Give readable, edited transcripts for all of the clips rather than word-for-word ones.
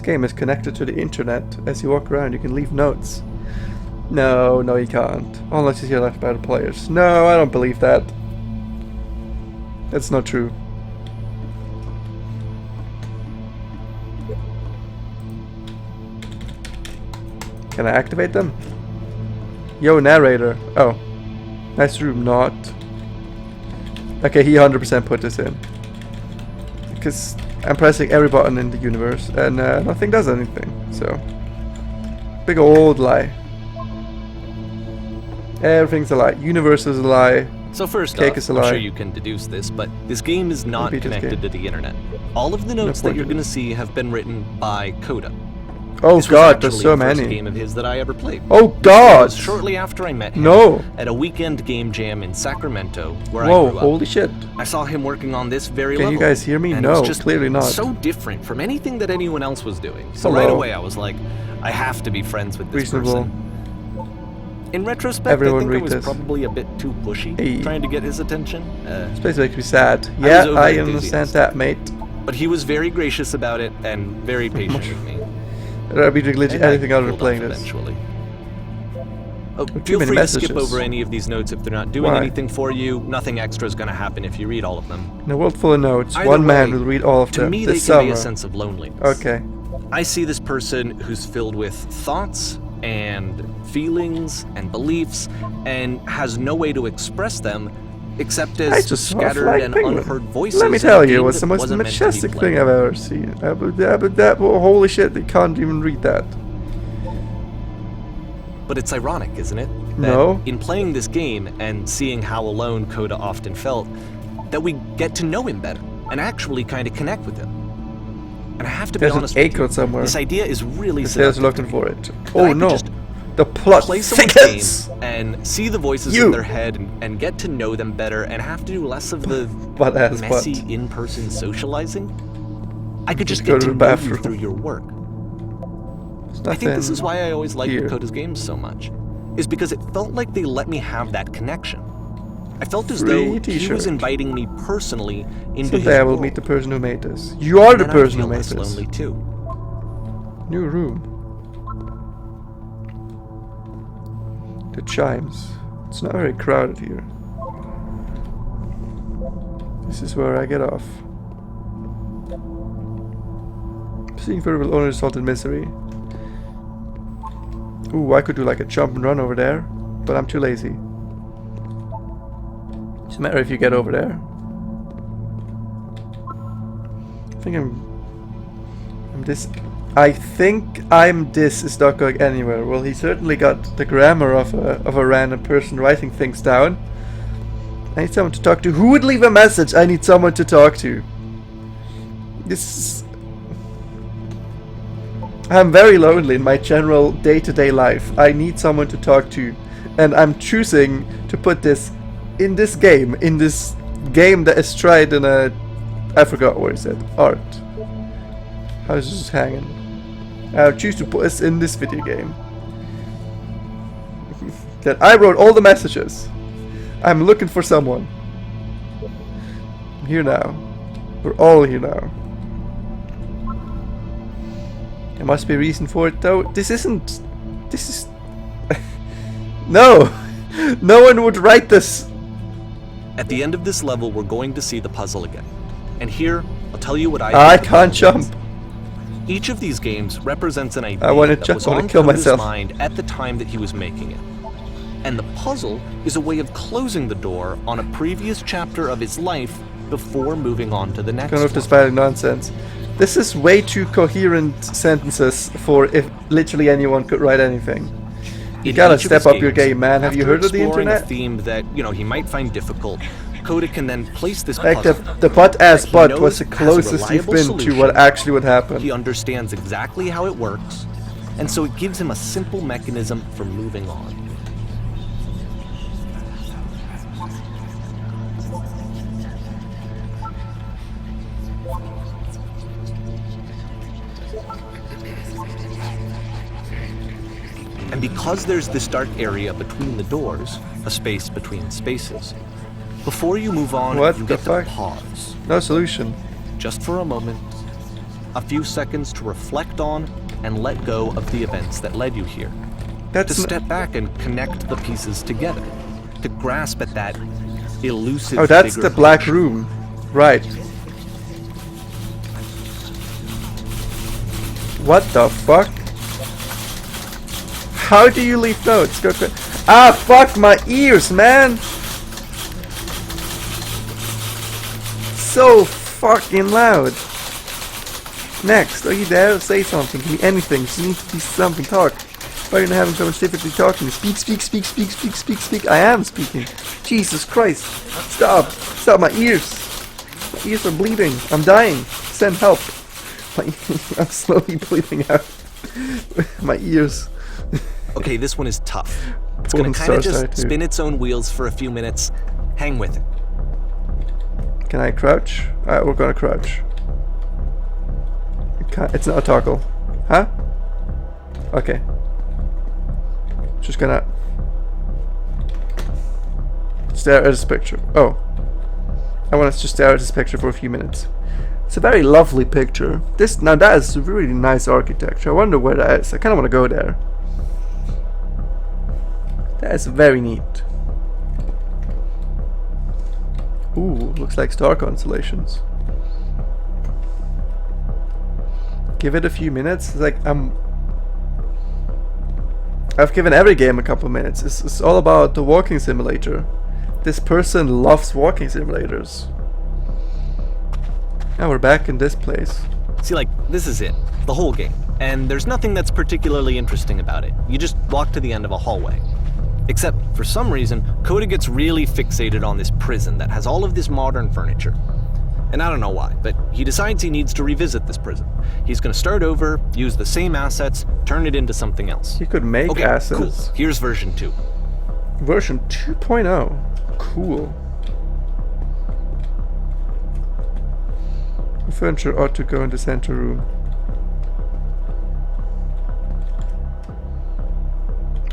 game is connected to the internet. As you walk around, you can leave notes. No, you can't. Unless you're left by the players. No, I don't believe that. That's not true. Can I activate them? Yo, narrator. Oh. Nice room, not. Okay, he 100% put this in. Because I'm pressing every button in the universe and nothing does anything, so. Big old lie. Everything's a lie. Universe is a lie. So first Cake off, is a I'm lie. sure you can deduce this, but this game is not Repeat this connected game. to the internet. All of the notes that point you're to going to see have been written by Coda. Oh This was god, there's actually so the first many. game of his that I ever played. Oh It god! was shortly after I met him No! at a weekend game jam in Sacramento, where I Whoa, grew up. holy shit. I saw him working on this very Can level. you guys hear me? and No, it was just clearly not. so different from anything that anyone else was doing. So Hello. right away I was like, I have to be friends with this Reasonable. person. In retrospect, Everyone I think I read was this. probably a bit too pushy, Hey. trying to get his attention. This place makes me sad. I Yeah, was I over-enthusiastic. understand that, mate. But he was very gracious about it and very patient with me. I'd be doing And I anything other than pulled playing off this. Eventually. Oh, Too feel many free to skip messages. over any of these notes if they're not doing Why? anything for you. Nothing extra is going to happen if you read all of them. In a world full of notes, Either one man way, will read all of To them me, they this convey summer. a sense of loneliness. Okay. I see this person who's filled with thoughts and feelings and beliefs and has no way to express them except I as just saw a scattered flying and penguin. unheard voices. Let me in a tell you, game it was that the most wasn't meant to be majestic played. thing I've ever seen. Holy shit, you can't even read that. But it's ironic, isn't it? That No. in playing this game and seeing how alone Coda often felt, that we get to know him better and actually kind of connect with him. And I have to There's be an honest A with you, code somewhere. this idea is really The sales seductive looking to me. for it. That I Oh could no. just The plot play someone's thickens! game and see the voices You. in their head and get to know them better and have to do less of the Butt ass messy butt. in-person socializing. I could just go get to to the know you bathroom. through your work. There's I think this nothing is why I always liked here. Coda's games so much, is because it felt like they let me have that connection. I felt as Free though he t-shirt. was inviting me personally into his Someday I will world. meet the person who made this. You are And the then I'd person who feel made less this. lonely too. New room. The chimes. It's not very crowded here. This is where I get off. Seeing further will only result in misery. Ooh, I could do like a jump and run over there, but I'm too lazy. Doesn't matter if you get over there. I think I'm this. I think this is not going anywhere. Well, he certainly got the grammar of a random person writing things down. I need someone to talk to. Who would leave a message? I need someone to talk to. I'm very lonely in my general day-to-day life. I need someone to talk to. And I'm choosing to put this in this game that is tried in a... I forgot what it said. Art. How's this hanging? I'll choose to put this in this video game. That I wrote all the messages. I'm looking for someone. I'm here now. We're all here now. There must be a reason for it though. This is... No! No one would write this! At the end of this level, we're going to see the puzzle again. And here, I'll tell you what I I think the can't puzzle is. jump. Each of these games represents an idea I wanna that jump, was I wanna on kill Coda's myself. mind at the time that he was making it. And the puzzle is a way of closing the door on a previous chapter of his life before moving on to the next Kind of this one. spelling nonsense. This is way too coherent sentences for if literally anyone could write anything. You In gotta each of step his up your games, game, man. Have you after heard of the exploring internet? a theme that, he might find difficult, Coda can then place this Like puzzle. the butt-ass that he butt knows was the has a closest you've reliable been to solution. what actually would happen. He understands exactly how it works, and so it gives him a simple mechanism for moving on. And because there's this dark area between the doors, a space between spaces, before you move on, What you the get fuck? to pause, No solution. just for a moment, a few seconds to reflect on and let go of the events that led you here. To That's step back and connect the pieces together. To grasp at that elusive oh, that's bigger the black picture. room. Right. What the fuck? How do you leave notes? Go quick. Ah, fuck my ears, man! So fucking loud. Next, are you there? Say something. Give me anything. Just need to be something. Talk. Why are you having so much difficulty talking? Speak. I am speaking. Jesus Christ. Stop. Stop my ears. My ears are bleeding. I'm dying. Send help. I'm slowly bleeding out. My ears. Okay, this one is tough. It's Porn gonna kind of stars die just too. spin its own wheels for a few minutes. Hang with it. Can I crouch? Alright, we're gonna crouch. It's not a toggle. Huh? Okay. Just gonna stare at this picture. Oh. I want us to stare at this picture for a few minutes. It's a very lovely picture. Now that is really nice architecture. I wonder where that is. I kinda wanna go there. That is very neat. Ooh, looks like star constellations. Give it a few minutes. It's like I've given every game a couple minutes. It's all about the walking simulator. This person loves walking simulators. Now we're back in this place. See, like, this is it. The whole game. And there's nothing that's particularly interesting about it. You just walk to the end of a hallway. Except, for some reason, Coda gets really fixated on this prison that has all of this modern furniture. And I don't know why, but he decides he needs to revisit this prison. He's gonna start over, use the same assets, turn it into something else. You could make Okay, assets. cool. Here's version 2. Version 2.0. Cool. The furniture ought to go in the center room.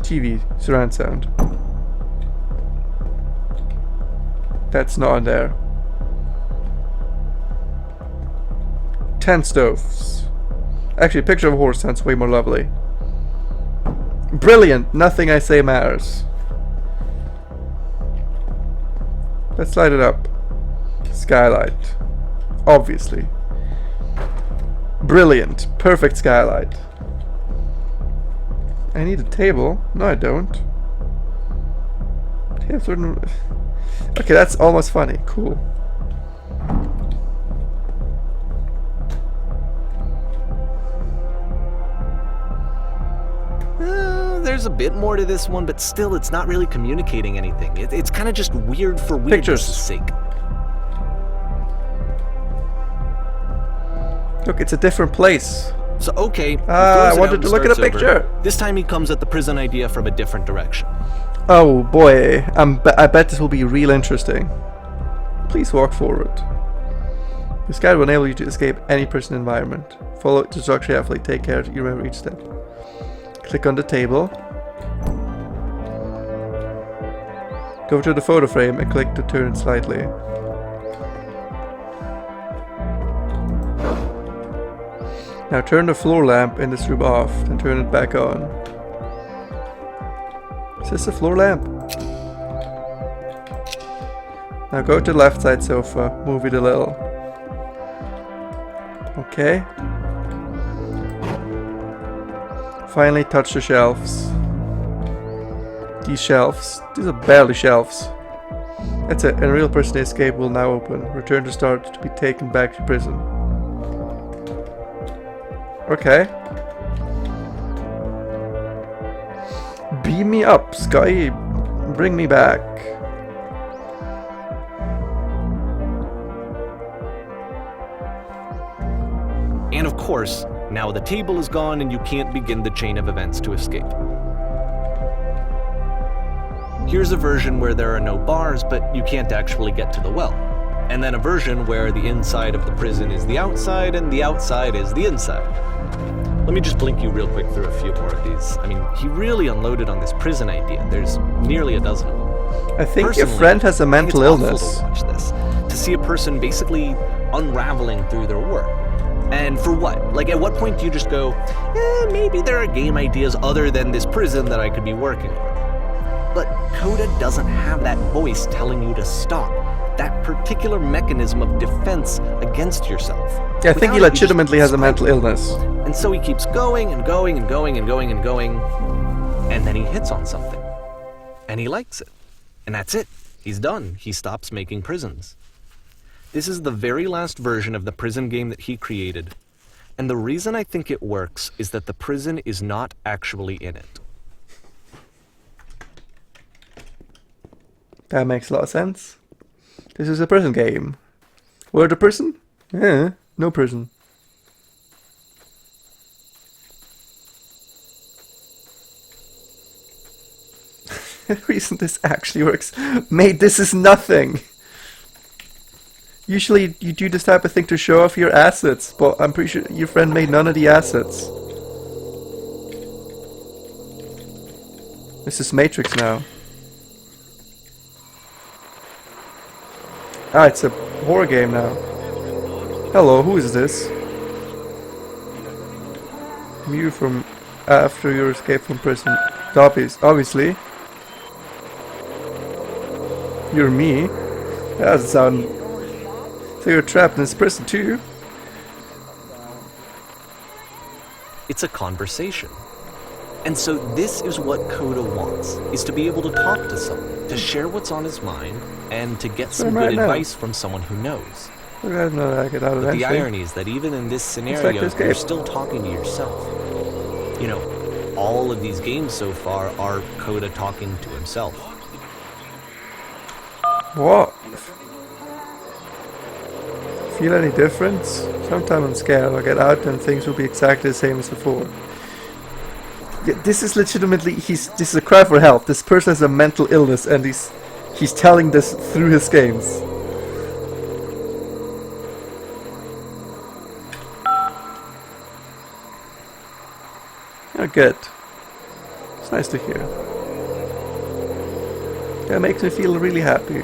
TV, surround sound. That's not on there. 10 stoves. Actually, a picture of a horse sounds way more lovely. Brilliant! Nothing I say matters. Let's light it up. Skylight. Obviously. Brilliant. Perfect skylight. I need a table. No, I don't. Okay, that's almost funny. Cool. There's a bit more to this one, but still, it's not really communicating anything. It's kind of just weird for weirdness' Pictures. sake. Look, it's a different place. So, okay, he I throws it wanted out and to look at a starts over. picture. This time he comes at the prison idea from a different direction. Oh boy, I bet this will be real interesting. Please walk forward. This guide will enable you to escape any prison environment. Follow the instructions carefully. Take care that you remember each step. Click on the table. Go to the photo frame and click to turn it slightly. Now turn the floor lamp in this room off and turn it back on. Is this a floor lamp? Now go to the left side sofa, move it a little. Okay. Finally touch the shelves. These shelves. These are barely shelves. That's it. A real person escape will now open. Return to start to be taken back to prison. Okay. Beam me up, Sky. Bring me back. And of course, now the table is gone and you can't begin the chain of events to escape. Here's a version where there are no bars, but you can't actually get to the well. And then a version where the inside of the prison is the outside and the outside is the inside. Let me just blink you real quick through a few more of these. I mean, he really unloaded on this prison idea. There's nearly a dozen of them. I think Personally, a friend has a I think mental it's awful illness. to watch this, to see a person basically unraveling through their work. And for what? Like, at what point do you just go, maybe there are game ideas other than this prison that I could be working on? But Coda doesn't have that voice telling you to stop. That particular mechanism of defense against yourself. Yeah, I think he legitimately has a mental illness. And so he keeps going and going and going and going and going. And then he hits on something. And he likes it. And that's it. He's done. He stops making prisons. This is the very last version of the prison game that he created. And the reason I think it works is that the prison is not actually in it. That makes a lot of sense. This is a prison game. Where the prison? Yeah, no prison. The reason this actually works, mate, this is nothing. Usually you do this type of thing to show off your assets, but I'm pretty sure your friend made none of the assets. This is Matrix now. Ah, it's a horror game now. Hello, who is this? You from after your escape from prison. Obviously. You're me. That doesn't sound... So you're trapped in this prison too? It's a conversation. And so this is what Coda wants, is to be able to talk to someone, to share what's on his mind, and to get some good advice from someone who knows. Look, I know that I get out of But that. the irony is that even in this scenario, you're still talking to yourself. You know, all of these games so far are Coda talking to himself. What? Feel any difference? Sometimes I'm scared I'll get out and things will be exactly the same as before. Yeah, this is legitimately, this is a cry for help. This person has a mental illness and he's telling this through his games. Oh, good. It's nice to hear. That makes me feel really happy.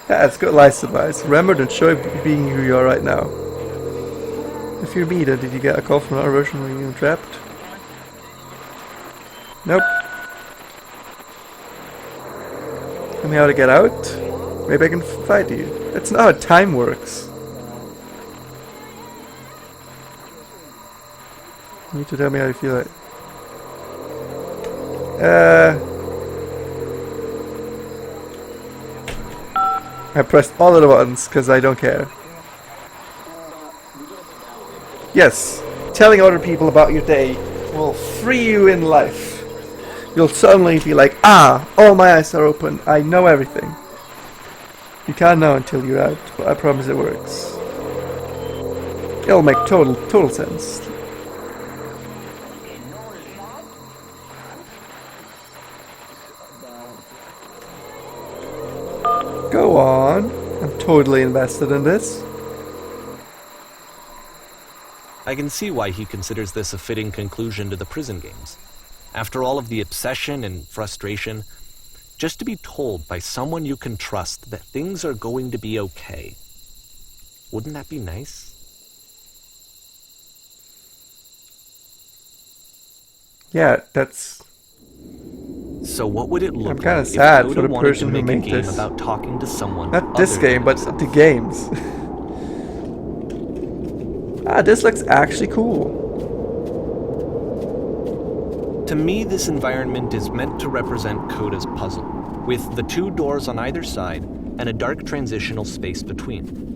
Yeah, it's good life advice. Remember to enjoy being who you are right now. If you're me, then did you get a call from another version where you're trapped? Nope. Tell me how to get out? Maybe I can fight you. That's not how time works. You need to tell me how you feel like. I pressed all of the buttons because I don't care. Yes, telling other people about your day will free you in life. You'll suddenly be like, ah, all my eyes are open, I know everything. You can't know until you're out, but I promise it works. It'll make total sense. Go on. I'm totally invested in this. I can see why he considers this a fitting conclusion to the prison games. After all of the obsession and frustration, just to be told by someone you can trust that things are going to be okay. Wouldn't that be nice? Yeah, that's... So what would it look like? I'm kind of sad if for the wanted person to who make a made game this. about talking to someone Not this other game, than but himself? the games. Ah, this looks actually cool. To me, this environment is meant to represent Coda's puzzle, with the two doors on either side and a dark transitional space between.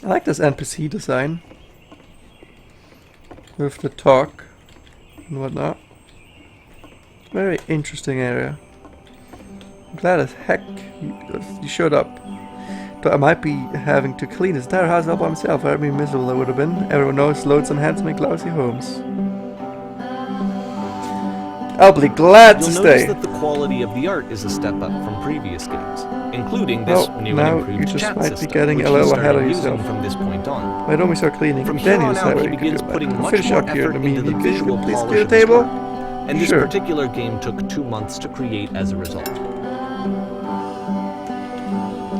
I like this NPC design. With the talk and whatnot. Very interesting area. I'm glad as heck you showed up. But I might be having to clean this entire house all by myself. I'd be miserable I would have been. Everyone knows loads on hands make lousy homes. I'll be glad to You'll notice stay. that the quality of the art is a step up from previous games, including this Well, new now and improved you just chat might be system, getting which a he little started ahead of using yourself. from this point on. Why don't we start cleaning? From here Then you on decide out, where he you can begins go back. putting We'll much finish more up here effort in the into the meeting. visual Please polish clear of the his table. work, and this Sure. particular game took 2 months to create as a result.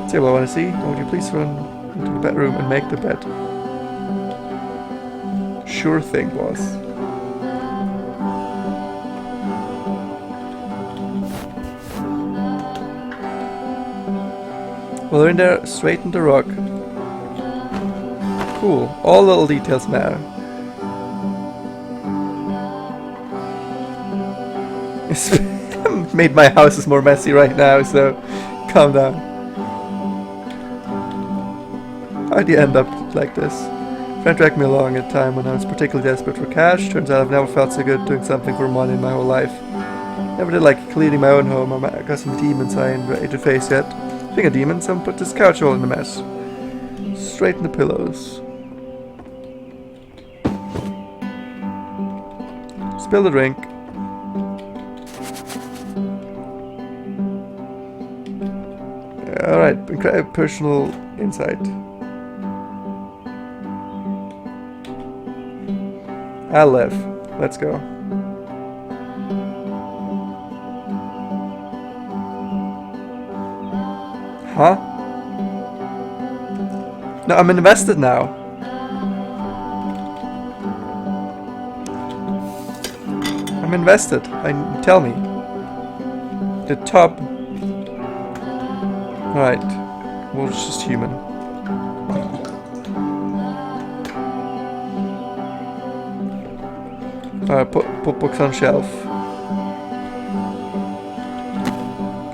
Table I want to see. Would you please run into the bedroom and make the bed? Sure thing, boss. Well, they're in there, straighten the rug. Cool. All little details matter. It's made my houses more messy right now, so calm down. How'd you end up like this? Friend dragged me along at a time when I was particularly desperate for cash. Turns out I've never felt so good doing something for money in my whole life. Never did like cleaning my own home or got some demons I ain't ready to face yet. Speaking of demons, someone put this couch all in a mess. Straighten the pillows. Spill the drink. Alright, personal insight. I'll live. Let's go. Huh? No, I'm invested now. I'm invested. Tell me. The top. Alright. Well, it's just human. Put books on shelf.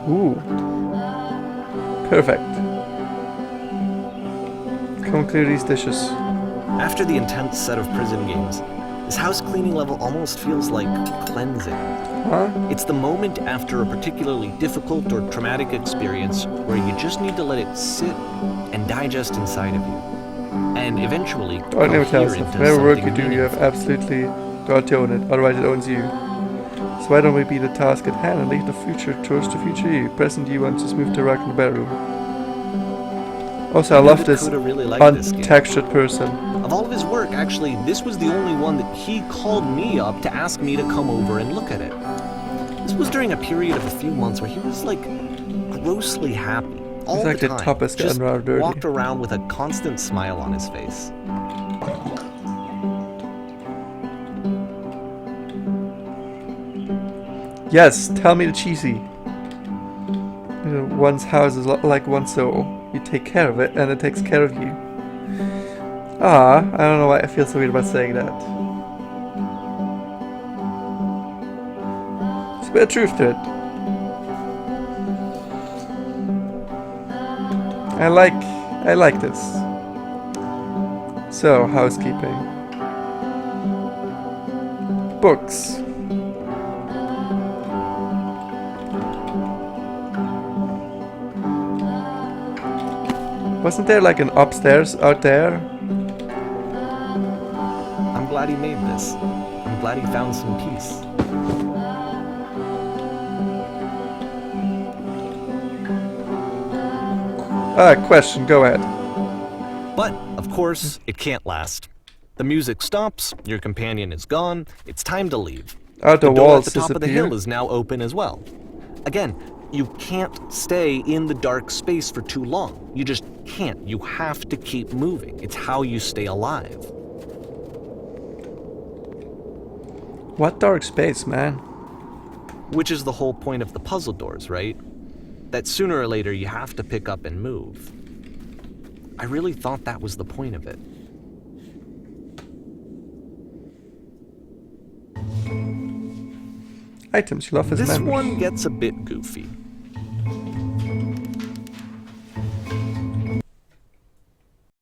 Ooh. Perfect. Come and clear these dishes. After the intense set of prison games, this house cleaning level almost feels like cleansing. Huh? It's the moment after a particularly difficult or traumatic experience where you just need to let it sit and digest inside of you. And eventually, Oh, it never tells cohere us. into Whatever work you something do, you have meaningful. absolutely got to own it, otherwise it owns you. So why don't we be the task at hand and leave the future towards the future you? Present you wants to smooth the rug in the bedroom. Also, I love this Coda really liked this game. untextured person. Of all of his work, actually, this was the only one that he called me up to ask me to come over and look at it. This was during a period of a few months where he was like grossly happy all like the the time. top has gotten Just rather dirty. walked around with a constant smile on his face. Yes, tell me the cheesy. One's house is like one's soul. You take care of it, and it takes care of you. Ah, I don't know why I feel so weird about saying that. There's a bit of truth to it. I like this. So, housekeeping. Books. Wasn't there like an upstairs out there? I'm glad he made this. I'm glad he found some peace. Question, go ahead. But, of course, it can't last. The music stops, your companion is gone, it's time to leave. The door at walls the top of the disappear. hill is now open as well. Again, you can't stay in the dark space for too long. You just can't. You have to keep moving. It's how you stay alive. What dark space, man? Which is the whole point of the puzzle doors, right? That sooner or later you have to pick up and move. I really thought that was the point of it. Items, you love his This members. one gets a bit goofy.